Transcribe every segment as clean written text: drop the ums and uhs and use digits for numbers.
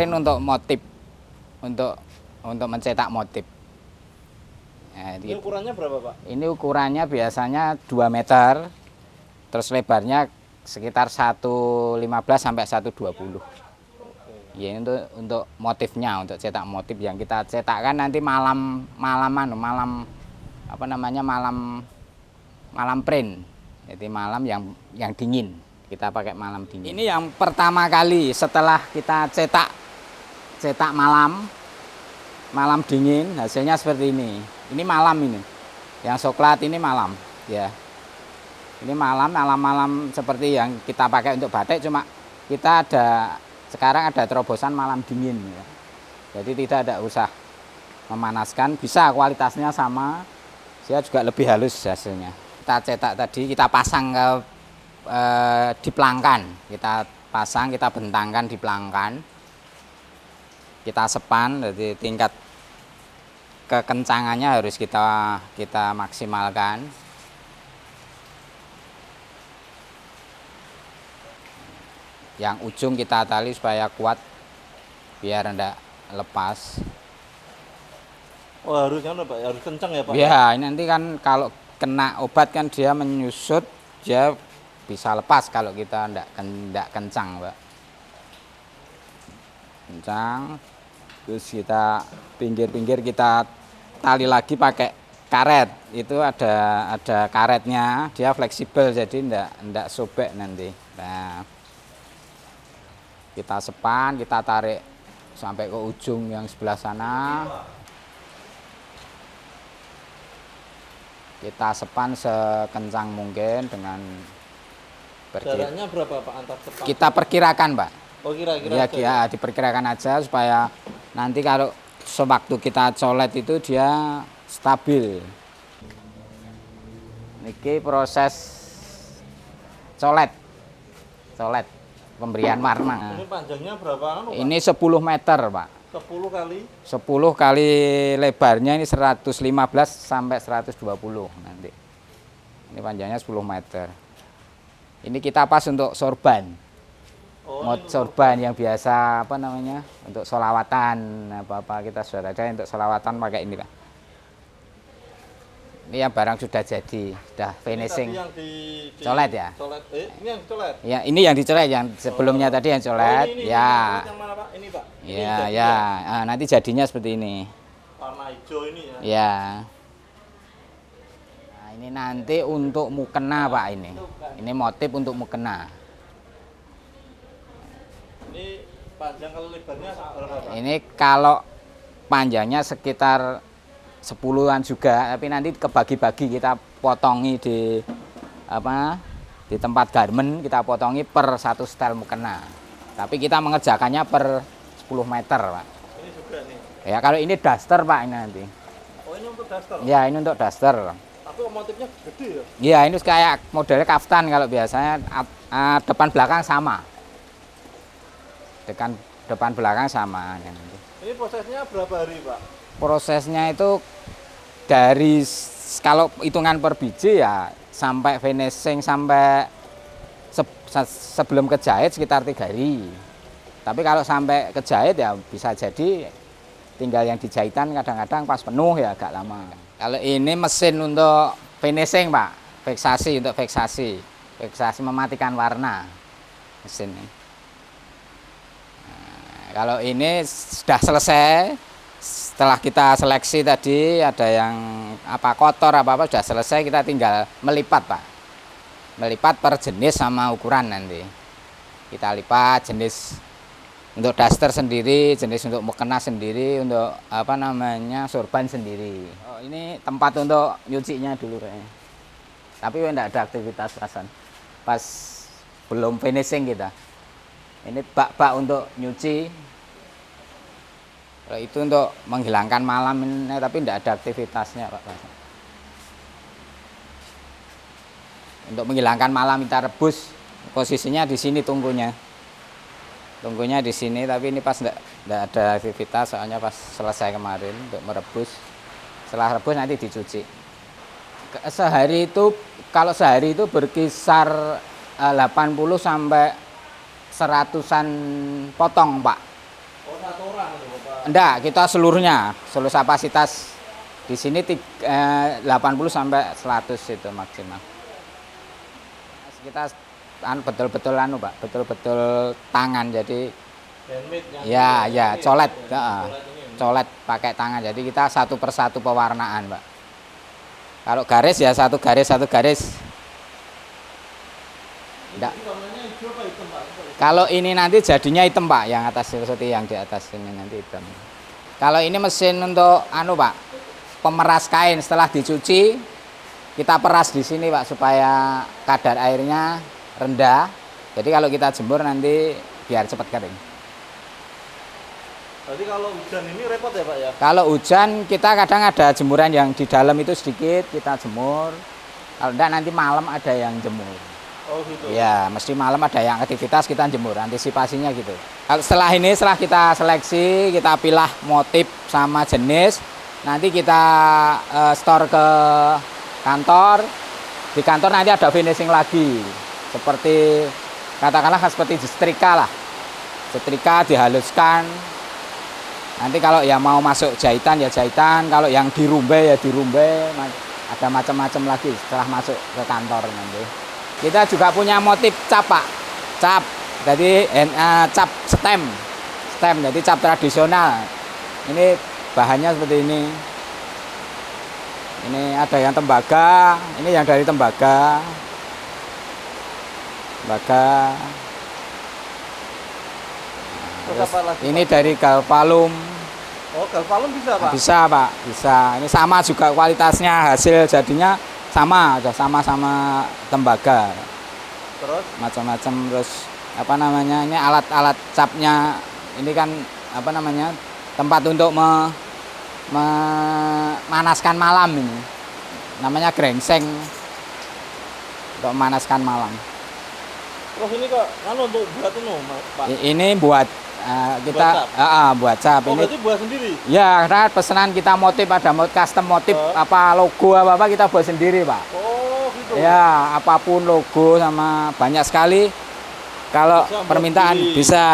print untuk motif, untuk mencetak motif. Nah, ini ukurannya berapa, Pak? Ini ukurannya biasanya 2 meter, terus lebarnya sekitar 1,15 sampai 1,20. Ya, ini untuk motifnya, untuk cetak motif yang kita cetakkan nanti malam print. Jadi malam yang dingin. Kita pakai malam dingin. Ini yang pertama kali setelah kita cetak malam dingin, hasilnya seperti ini. Ini malam ini. Yang coklat ini malam, ya. Ini malam seperti yang kita pakai untuk batik, cuma kita sekarang ada terobosan malam dingin, ya. Jadi tidak usah memanaskan, bisa kualitasnya sama, dia juga lebih halus hasilnya. Kita cetak tadi, kita pasang di pelangkan, kita pasang, kita bentangkan di pelangkan, kita sepan, jadi tingkat kekencangannya harus kita maksimalkan. Yang ujung kita tali supaya kuat, biar tidak lepas. Oh, harusnya Pak, harus kencang ya Pak? Ya, nanti kan kalau kena obat kan dia menyusut, dia bisa lepas kalau kita tidak kencang, Pak. Kencang, terus kita pinggir-pinggir kita tali lagi pakai karet. Itu ada karetnya, dia fleksibel jadi tidak sobek nanti. Nah, kita sepan, kita tarik sampai ke ujung yang sebelah sana. Kita sepan sekencang mungkin dengan jaraknya berapa Pak antar sepan? Kita perkirakan, Pak. Oh, kira-kira ya, diperkirakan aja supaya nanti kalau sewaktu kita colet itu dia stabil. Niki proses colet pemberian warna. Ini panjangnya berapa kan, Pak? Ini 10 meter, Pak. 10 kali? 10 kali lebarnya ini 115 sampai 120 nanti. Ini panjangnya 10 meter. Ini kita pas untuk sorban. Sorban yang biasa untuk sholawatan apa kita sudah ada untuk sholawatan pakai ini, Pak. Ini yang barang sudah jadi, sudah finishing. Ini yang colet ya? Colet. Ini yang colet? Ya, ini yang dicolet, yang sebelumnya tadi yang colet. Ini ya. Yang mana Pak? Ini Pak? Ya, ya. Nah, nanti jadinya seperti ini. Warna hijau ini ya? Ya. Nah, ini nanti untuk mukena, Pak, ini. Ini motif untuk mukena. Ini panjang kalau lebarnya berapa, Pak? Ini kalau panjangnya sekitar 10-an juga, tapi nanti kebagi-bagi kita potongi di tempat garmen, kita potongi per satu setel mukena. Tapi kita mengerjakannya per 10 meter, Pak. Ini juga nih. Ya, kalau ini daster, Pak, ini nanti. Oh, ini untuk daster? Ya, ini untuk daster. Tapi motifnya gede ya? Ya, ini kayak modelnya kaftan kalau biasanya depan belakang sama. Depan belakang sama. Ini prosesnya berapa hari, Pak? Prosesnya itu kalau hitungan per biji ya sampai finishing, sampai sebelum kejahit sekitar 3 hari. Tapi kalau sampai kejahit ya bisa jadi tinggal yang dijahitan kadang-kadang pas penuh ya agak lama. Kalau ini mesin untuk finishing, Pak, untuk fiksasi mematikan warna mesin ini. Nah, kalau ini sudah selesai. Setelah kita seleksi tadi ada yang kotor apa sudah selesai, kita tinggal melipat, Pak. Melipat per jenis sama ukuran nanti. Kita lipat jenis untuk daster sendiri, jenis untuk mukena sendiri, untuk sorban sendiri. Oh, ini tempat untuk nyucinya dulu kayaknya. Tapi enggak ada aktivitas rasan. Pas belum finishing kita. Ini bak-bak untuk nyuci. Itu untuk menghilangkan malam ini, tapi tidak ada aktivitasnya, Pak. Untuk menghilangkan malam kita rebus, posisinya di sini tunggunya di sini, tapi ini pas tidak ada aktivitas, soalnya pas selesai kemarin untuk merebus. Setelah rebus nanti dicuci. Kalau sehari itu berkisar 80 sampai 100-an potong, Pak. Oh, Enggak, kita seluruhnya, seluruh kapasitas di sini 80 sampai 100 itu maksimal. Kita betul-betul Pak, betul-betul tangan, jadi ya colet, colet pakai tangan. Jadi kita satu persatu pewarnaan, Pak. Kalau garis ya satu garis. Enggak. Kalau ini nanti jadinya hitam, Pak, yang atas seperti yang di atas ini nanti hitam. Kalau ini mesin untuk Pak, pemeras kain setelah dicuci kita peras di sini, Pak, supaya kadar airnya rendah. Jadi kalau kita jemur nanti biar cepat kering. Berarti kalau hujan ini repot ya, Pak ya? Kalau hujan kita kadang ada jemuran yang di dalam itu sedikit kita jemur. Kalau enggak nanti malam ada yang jemur. Oh gitu. Ya, mesti malam ada yang aktivitas kita jemur, antisipasinya gitu. Kalau setelah kita seleksi, kita pilih motif sama jenis, nanti kita store ke kantor. Di kantor nanti ada finishing lagi. Seperti katakanlah seperti setrika lah. Setrika dihaluskan. Nanti kalau yang mau masuk jahitan ya jahitan, kalau yang dirumbai ya dirumbai. Ada macam-macam lagi setelah masuk ke kantor nanti. Kita juga punya motif cap, Pak. Cap. Jadi cap stem. Jadi cap tradisional. Ini bahannya seperti ini. Ini ada yang tembaga, ini yang dari tembaga. Terus apa lagi, ini Pak? dari galvalum. Oh, galvalum bisa, Pak? Bisa, Pak. Bisa. Ini sama juga kualitasnya, hasil jadinya sama tembaga. Terus Macam-macam, terus apa namanya? Ini alat-alat capnya. Ini kan apa namanya? Tempat untuk memanaskan malam ini. Namanya grengseng. Untuk memanaskan malam. terus ini kok untuk buat ini, Pak? Ini buat kita buat cap. Oh, ini berarti buat sendiri? ya, karena pesanan kita motif, ada custom motif, apa logo apa kita buat sendiri, Pak. Oh gitu. Ya, apapun logo sama banyak sekali. Kalau Bisa permintaan sendiri. bisa.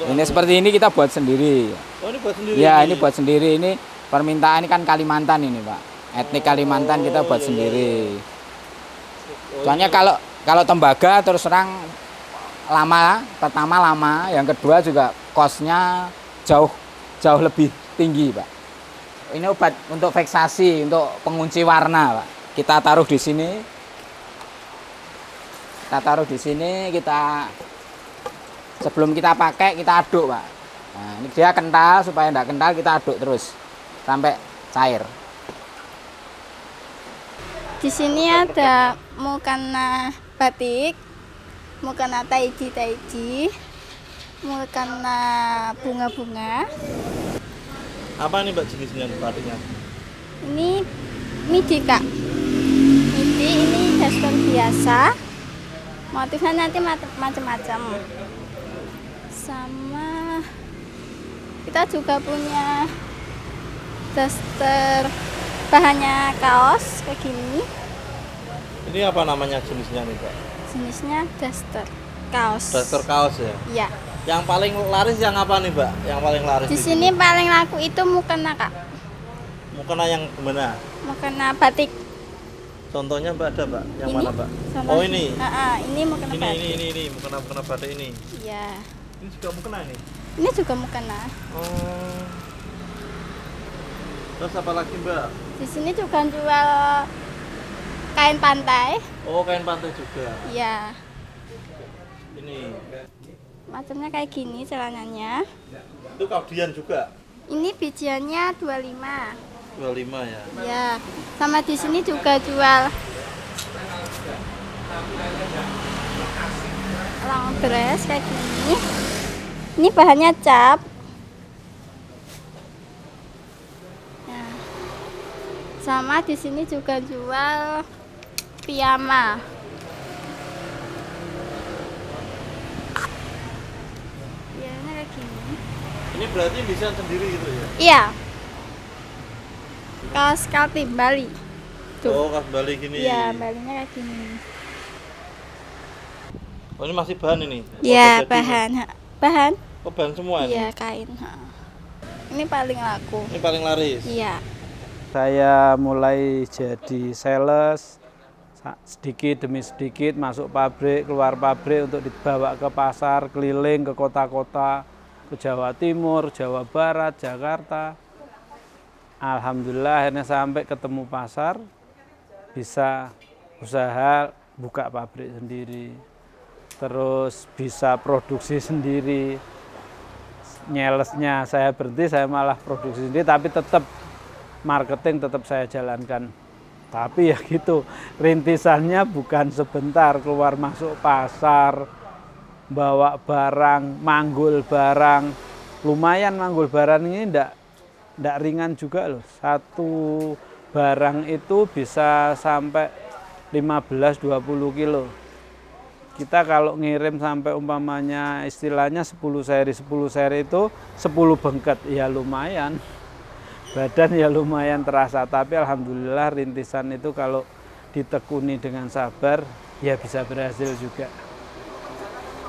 Ini seperti ini kita buat sendiri. Oh, ini buat sendiri? Ya, ini buat sendiri. Ini permintaan ini kan Kalimantan ini, Pak. Etnik Kalimantan kita buat sendiri. Soalnya kalau tembaga terus terang pertama lama, yang kedua juga kosnya jauh lebih tinggi, Pak. Ini obat untuk veksasi, untuk pengunci warna, Pak. Kita taruh di sini. Sebelum kita pakai kita aduk, Pak. Nah, ini dia kental, supaya tidak kental kita aduk terus sampai cair. Di sini ada mukena batik, mukena taiji, mukena bunga-bunga. Apa nih, Mbak, jenisnya batiknya? Ini midi, Kak. Midi ini daster biasa. Motifnya nanti macam-macam. Sama kita juga punya daster bahannya kaos kayak gini. Ini apa namanya jenisnya nih, Mbak? Jenisnya daster kaos. Daster kaos ya? Iya. Yang paling laris yang apa nih, Mbak? Yang paling laris Di sini paling laku itu mukena, Kak. mukena yang gimana? Mukena batik. Contohnya, Mbak, ada, Mbak? Yang Ini? mana, Mbak? Contoh- Oh, ini. Ini mukena batik. Ini mukena batik ini. Iya. Ini juga mukena ini. Ini juga mukena. Oh. Terus apa lagi, Mbak? Di sini juga jual kain pantai. Oh, kain pantai juga. Iya. Ini. Macamnya kayak gini celananya. Itu kaudian juga. Ini bijiannya 25. 25 ya. Ya. Sama di sini juga jual long dress kayak gini. Ini bahannya cap. Nah. Sama di sini juga jual piyama. Piyamanya kayak gini. Ini berarti desain sendiri gitu ya? Iya. Kaos Kaltim Bali. Tuh. Oh, khas Bali gini. Iya, balinya kayak gini. Oh, ini masih bahan ini? Iya, Oh, jadi- bahan. Bahan? Oh, bahan semua ini? Iya, kain. Ha. Ini paling laku. Ini paling laris. Iya. Saya mulai jadi sales, sedikit demi sedikit masuk pabrik, keluar pabrik untuk dibawa ke pasar, keliling ke kota-kota, ke Jawa Timur, Jawa Barat, Jakarta. Alhamdulillah akhirnya sampai ketemu pasar, bisa usaha buka pabrik sendiri, terus bisa produksi sendiri. Nyelesnya saya berhenti, saya malah produksi sendiri, tapi tetap marketing tetap saya jalankan. Tapi ya gitu, rintisannya bukan sebentar, keluar masuk pasar, bawa barang, manggul barang. Lumayan manggul barang ini ndak ringan juga loh. Satu barang itu bisa sampai 15-20 kilo. Kita kalau ngirim sampai umpamanya istilahnya 10 seri itu 10 bengket, ya lumayan. Badan ya lumayan terasa, tapi alhamdulillah rintisan itu kalau ditekuni dengan sabar ya bisa berhasil juga.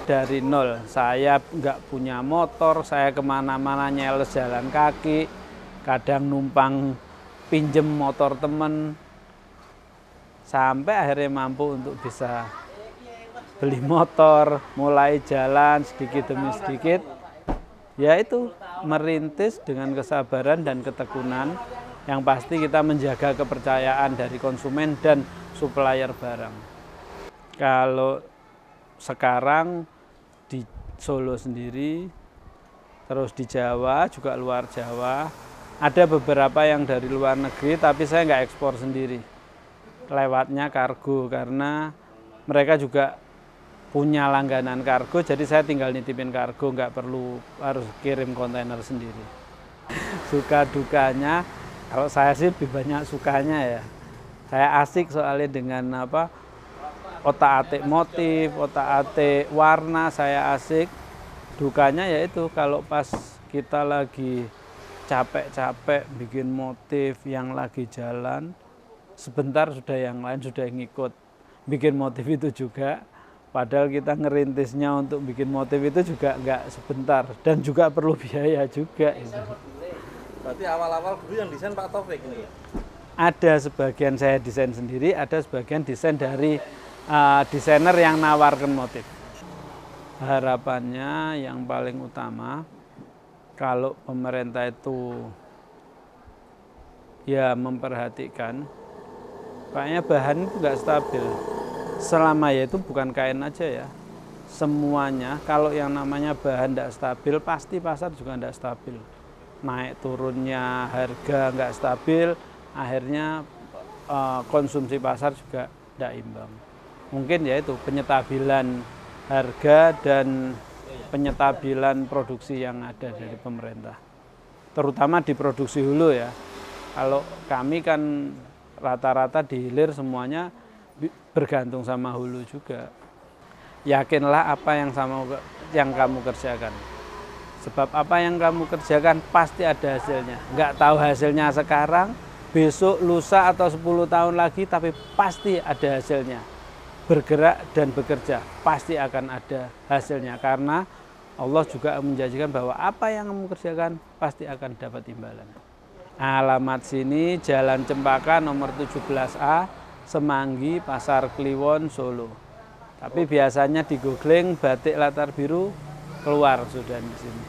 Dari nol, saya nggak punya motor, saya kemana-mana nyeles jalan kaki, kadang numpang pinjem motor temen, sampai akhirnya mampu untuk bisa beli motor, mulai jalan sedikit demi sedikit. Ya itu, merintis dengan kesabaran dan ketekunan, yang pasti kita menjaga kepercayaan dari konsumen dan supplier barang. Kalau sekarang di Solo sendiri, terus di Jawa, juga luar Jawa, ada beberapa yang dari luar negeri, tapi saya nggak ekspor sendiri. Lewatnya kargo, karena mereka juga punya langganan kargo, jadi saya tinggal nitipin kargo, nggak perlu harus kirim kontainer sendiri. Suka dukanya, kalau saya sih lebih banyak sukanya ya. Saya asik soalnya dengan otak-atik motif, otak-atik warna, saya asik. Dukanya yaitu kalau pas kita lagi capek-capek bikin motif yang lagi jalan, sebentar sudah yang lain sudah ngikut bikin motif itu juga. Padahal kita ngerintisnya untuk bikin motif itu juga nggak sebentar dan juga perlu biaya juga. Berarti awal-awal dulu yang desain Pak Taufik ini ya? Ada sebagian saya desain sendiri, ada sebagian desain dari desainer yang nawarkan motif. Harapannya yang paling utama, kalau pemerintah itu ya memperhatikan, kayaknya bahan itu nggak stabil. Selama ya itu bukan kain aja ya, semuanya kalau yang namanya bahan tidak stabil, pasti pasar juga tidak stabil. Naik turunnya harga nggak stabil, akhirnya konsumsi pasar juga tidak imbang. Mungkin ya itu penyetabilan harga dan penyetabilan produksi yang ada dari pemerintah. Terutama di produksi hulu ya. Kalau kami kan rata-rata di hilir semuanya bergantung sama hulu juga. Yakinlah apa yang kamu kerjakan. Sebab apa yang kamu kerjakan pasti ada hasilnya. Nggak tahu hasilnya sekarang, besok, lusa atau 10 tahun lagi, tapi pasti ada hasilnya. Bergerak dan bekerja pasti akan ada hasilnya, karena Allah juga menjanjikan bahwa apa yang kamu kerjakan pasti akan dapat imbalan. Alamat sini Jalan Cempaka nomor 17A, Semanggi, Pasar Kliwon, Solo. Tapi biasanya di googling batik latar biru, keluar sudah di sini.